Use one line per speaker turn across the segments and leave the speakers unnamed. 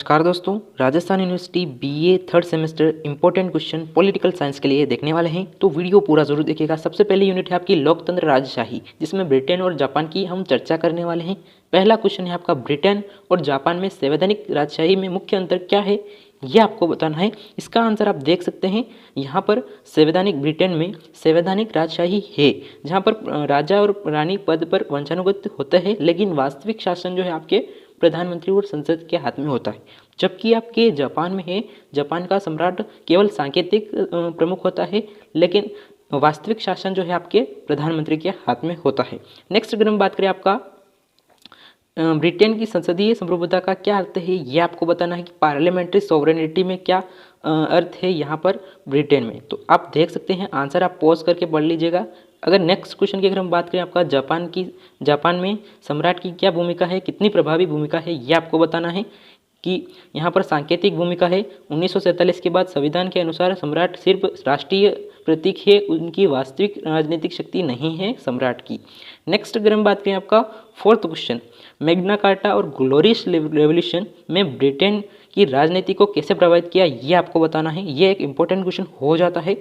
नमस्कार दोस्तों, Rajasthan university BA third semester important question political science के लिए देखने वाले हैं, तो वीडियो पूरा जरूर देखिएगा। सबसे पहले यूनिट है आपकी लोकतंत्र राजशाही, जिसमें ब्रिटेन और जापान की हम चर्चा करने वाले हैं। पहला क्वेश्चन है आपका, ब्रिटेन और जापान में संवैधानिक राजशाही में मुख्य अंतर क्या है, यह आपको बताना है। इसका आंसर आप देख सकते हैं यहाँ पर। संवैधानिक ब्रिटेन में संवैधानिक राजशाही है, जहाँ पर राजा और रानी पद पर वंशानुगत होता है, लेकिन वास्तविक शासन जो है आपके प्रधानमंत्री और संसद के हाथ में होता है। जबकि आपके जापान में है, जापान का सम्राट केवल सांकेतिक प्रमुख होता है, लेकिन वास्तविक शासन जो है आपके प्रधानमंत्री के हाथ में होता है। नेक्स्ट अगर हम बात करें आपका ब्रिटेन की संसदीय संप्रभुता का क्या अर्थ है, यह आपको बताना है कि पार्लियामेंट्री सॉवरेनिटी में क्या अर्थ है यहाँ पर ब्रिटेन में। तो आप देख सकते हैं, आंसर आप पॉज करके पढ़ लीजिएगा। अगर नेक्स्ट क्वेश्चन की अगर हम बात करें आपका जापान में सम्राट की क्या भूमिका है, कितनी प्रभावी भूमिका है, यह आपको बताना है कि यहाँ पर सांकेतिक भूमिका है। 1947 के बाद संविधान के अनुसार सम्राट सिर्फ राष्ट्रीय प्रतीक है, उनकी वास्तविक राजनीतिक शक्ति नहीं है सम्राट की। नेक्स्ट अगर हम बात करें आपका फोर्थ क्वेश्चन, मैग्ना कार्टा और ग्लोरियस रेवोल्यूशन में ब्रिटेन की राजनीति को कैसे प्रभावित किया, ये आपको बताना है। ये एक इंपॉर्टेंट क्वेश्चन हो जाता है।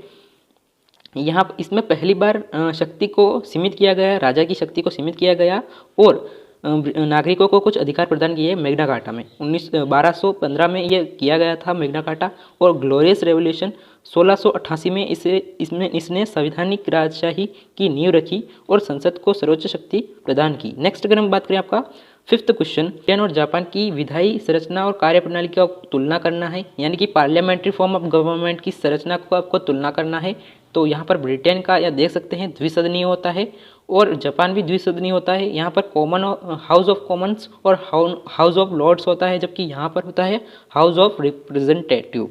यहाँ इसमें पहली बार शक्ति को सीमित किया गया, राजा की शक्ति को सीमित किया गया और नागरिकों को कुछ अधिकार प्रदान किए मैग्ना कार्टा में। 1215 में ये किया गया था मैग्ना कार्टा, और ग्लोरियस रेवोल्यूशन 1688 में इसने संवैधानिक राजशाही की नींव रखी और संसद को सर्वोच्च शक्ति प्रदान की। नेक्स्ट अगर हम बात करें आपका फिफ्थ क्वेश्चन, ब्रिटेन और जापान की विधायी संरचना और कार्यप्रणाली की तुलना करना है, यानी कि पार्लियामेंट्री फॉर्म ऑफ गवर्नमेंट की संरचना को आपको तुलना करना है। तो यहाँ पर ब्रिटेन का या देख सकते हैं द्विसदनीय होता है और जापान भी द्विसदनीय होता है। यहाँ पर हाउस ऑफ कॉमन्स और हाउस ऑफ लॉर्ड्स होता है, जबकि यहाँ पर होता है हाउस ऑफ रिप्रेजेंटेटिव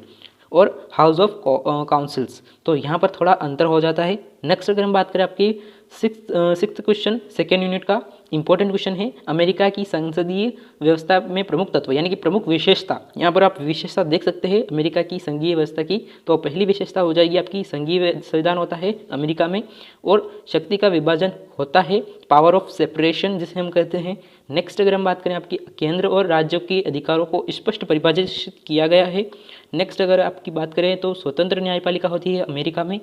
और हाउस ऑफ काउंसिल्स। तो यहाँ पर थोड़ा अंतर हो जाता है। नेक्स्ट अगर हम बात करें आपकी सिक्स्थ क्वेश्चन सेकेंड यूनिट का इंपॉर्टेंट क्वेश्चन है, अमेरिका की संसदीय व्यवस्था में प्रमुख तत्व यानी कि प्रमुख विशेषता। यहाँ पर आप विशेषता देख सकते हैं अमेरिका की संघीय व्यवस्था की। तो पहली विशेषता हो जाएगी आपकी संघीय संविधान होता है अमेरिका में, और शक्ति का विभाजन होता है, पावर ऑफ सेपरेशन जिसे हम कहते हैं। नेक्स्ट अगर हम बात करें आपकी केंद्र और राज्यों के अधिकारों को स्पष्ट परिभाषित किया गया है। नेक्स्ट अगर आपकी बात करें तो स्वतंत्र न्यायपालिका होती है अमेरिका में।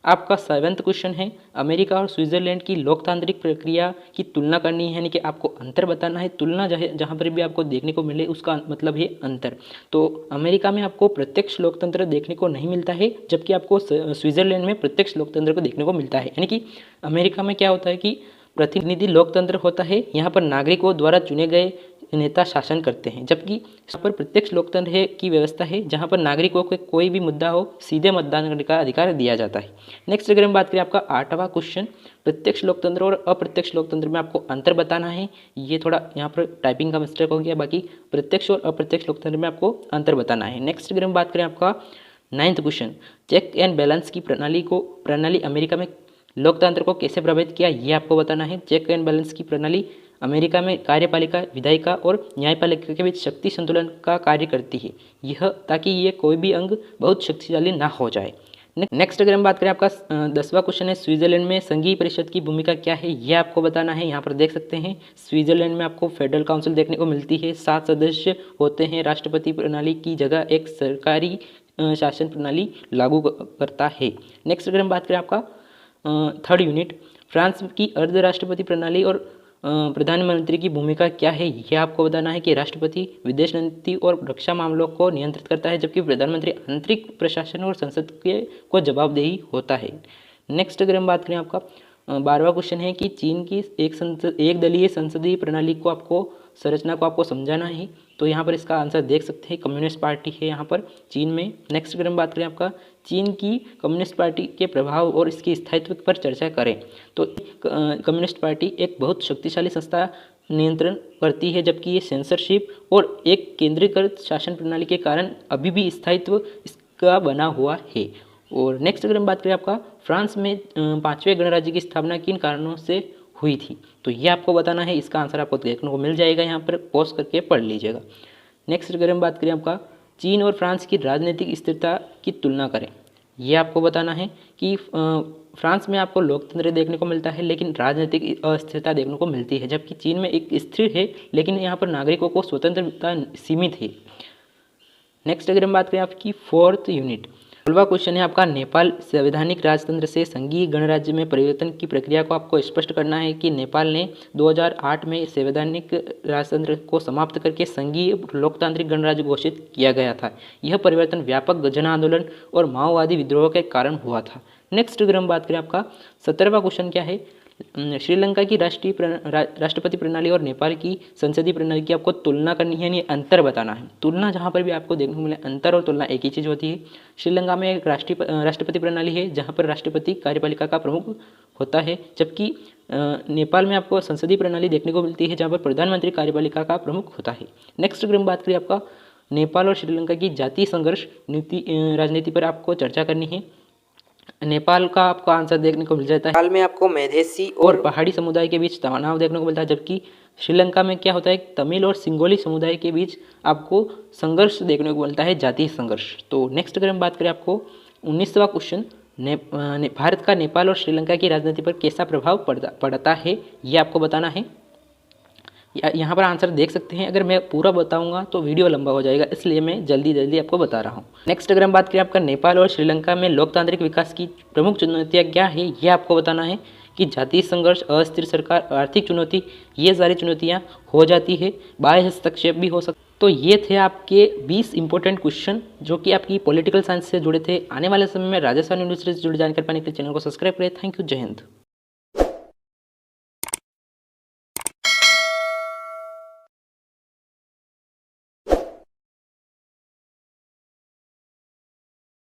आपका सेवेंथ क्वेश्चन है, अमेरिका और स्विट्जरलैंड की लोकतांत्रिक प्रक्रिया की तुलना करनी है, यानी कि आपको अंतर बताना है। तुलना जहाँ पर भी आपको देखने को मिले उसका मतलब है अंतर। तो अमेरिका में आपको प्रत्यक्ष लोकतंत्र देखने को नहीं मिलता है, जबकि आपको स्विट्जरलैंड में प्रत्यक्ष लोकतंत्र को देखने को मिलता है। यानी कि अमेरिका में क्या होता है कि प्रतिनिधि लोकतंत्र होता है, यहाँ पर नागरिकों द्वारा चुने गए नेता शासन करते हैं, जबकि यहाँ पर प्रत्यक्ष लोकतंत्र है की व्यवस्था है, जहाँ पर नागरिकों को कोई भी मुद्दा हो सीधे मतदान करने का अधिकार दिया जाता है। नेक्स्ट अगर हम बात करें आपका आठवां क्वेश्चन, प्रत्यक्ष लोकतंत्र और अप्रत्यक्ष लोकतंत्र में आपको अंतर बताना है। ये थोड़ा यहाँ पर टाइपिंग का मिस्टेक हो गया, बाकी प्रत्यक्ष और अप्रत्यक्ष लोकतंत्र में आपको अंतर बताना है। नेक्स्ट अगर हम बात करें आपका ninth question, check and balance की प्रणाली अमेरिका में लोकतंत्र को कैसे प्रभावित किया, ये आपको बताना है। चेक एंड बैलेंस की प्रणाली अमेरिका में कार्यपालिका, विधायिका और न्यायपालिका के बीच शक्ति संतुलन का कार्य करती है, यह ताकि ये कोई भी अंग बहुत शक्तिशाली ना हो जाए। नेक्स्ट अगर हम बात करें आपका 10वां क्वेश्चन है, स्विट्जरलैंड में संघीय परिषद की भूमिका क्या है, यह आपको बताना है। यहाँ पर देख सकते हैं स्विट्जरलैंड में आपको फेडरल काउंसिल देखने को मिलती है, 7 सदस्य होते हैं। राष्ट्रपति प्रणाली की जगह एक सरकारी शासन प्रणाली लागू करता है। नेक्स्ट अगर हम बात करें आपका थर्ड यूनिट, फ्रांस की अर्ध राष्ट्रपति प्रणाली और प्रधानमंत्री की भूमिका क्या है, यह आपको बताना है कि राष्ट्रपति विदेश नीति और रक्षा मामलों को नियंत्रित करता है, जबकि प्रधानमंत्री आंतरिक प्रशासन और संसद के को जवाबदेही होता है। नेक्स्ट अगर हम बात करें आपका 12वां क्वेश्चन है कि चीन की एक दलीय संसदीय प्रणाली को आपको संरचना को आपको समझाना है। तो यहाँ पर इसका आंसर देख सकते हैं, कम्युनिस्ट पार्टी है यहाँ पर चीन में। नेक्स्ट अगर हम बात करें आपका चीन की कम्युनिस्ट पार्टी के प्रभाव और इसके स्थायित्व पर चर्चा करें, तो कम्युनिस्ट पार्टी एक बहुत शक्तिशाली संस्था नियंत्रण करती है, जबकि ये सेंसरशिप और एक केंद्रीकृत शासन प्रणाली के कारण अभी भी स्थायित्व इसका बना हुआ है। और नेक्स्ट अगर हम बात करें आपका फ्रांस में 5वें गणराज्य की स्थापना किन कारणों से हुई थी, तो ये आपको बताना है। इसका आंसर आपको देखने को मिल जाएगा, यहाँ पर पॉज करके पढ़ लीजिएगा। नेक्स्ट अगर हम बात करें आपका चीन और फ्रांस की राजनीतिक स्थिरता की तुलना करें, ये आपको बताना है कि फ्रांस में आपको लोकतंत्र देखने को मिलता है, लेकिन राजनीतिक अस्थिरता देखने को मिलती है, जबकि चीन में एक स्थिर है, लेकिन यहाँ पर नागरिकों को स्वतंत्रता सीमित है। नेक्स्ट अगर हम बात करें आपकी फोर्थ यूनिट, 16वां क्वेश्चन है आपका, नेपाल संवैधानिक राजतंत्र से संघीय गणराज्य में परिवर्तन की प्रक्रिया को आपको स्पष्ट करना है कि नेपाल ने 2008 में संवैधानिक राजतंत्र को समाप्त करके संघीय लोकतांत्रिक गणराज्य घोषित किया गया था। यह परिवर्तन व्यापक जन आंदोलन और माओवादी विद्रोह के कारण हुआ था। नेक्स्ट अगर हम बात करें आपका 17वां क्वेश्चन क्या है, श्रीलंका की राष्ट्रपति प्रणाली और नेपाल की संसदीय प्रणाली की आपको तुलना करनी है, यानी अंतर बताना है। तुलना जहाँ पर भी आपको देखने को मिले, अंतर और तुलना एक ही चीज़ होती है। श्रीलंका में एक राष्ट्रपति प्रणाली है जहाँ पर राष्ट्रपति कार्यपालिका का प्रमुख होता है, जबकि नेपाल में आपको संसदीय प्रणाली देखने को मिलती है जहाँ पर प्रधानमंत्री कार्यपालिका का प्रमुख होता है। नेक्स्ट अगर हम बात करें आपका नेपाल और श्रीलंका की जातीय संघर्ष राजनीति पर आपको चर्चा करनी है। नेपाल का आपको आंसर देखने को मिल जाता है, नेपाल में आपको मैदेसी और पहाड़ी समुदाय के बीच तनाव देखने को मिलता है, जबकि श्रीलंका में क्या होता है, तमिल और सिंगोली समुदाय के बीच आपको संघर्ष देखने को मिलता है, जातीय संघर्ष। तो नेक्स्ट अगर हम बात करें आपको 19वां क्वेश्चन, भारत का नेपाल और श्रीलंका की राजनीति पर कैसा प्रभाव पड़ता है, ये आपको बताना है। यहाँ पर आंसर देख सकते हैं। अगर मैं पूरा बताऊंगा तो वीडियो लंबा हो जाएगा, इसलिए मैं जल्दी आपको बता रहा हूँ। नेक्स्ट अगर हम बात करें आपका नेपाल और श्रीलंका में लोकतांत्रिक विकास की प्रमुख चुनौतियाँ क्या है, ये आपको बताना है कि जातीय संघर्ष, अस्थिर सरकार, आर्थिक चुनौती, ये सारी चुनौतियाँ हो जाती है, बाह्य हस्तक्षेप भी हो सकता। तो ये थे आपके 20 इंपॉर्टेंट क्वेश्चन जो कि आपकी पॉलिटिकल साइंस से जुड़े थे। आने वाले समय में राजस्थान यूनिवर्सिटी से जुड़ी जानकारी पाने के लिए चैनल को सब्सक्राइब करें। थैंक यू, जय हिंद।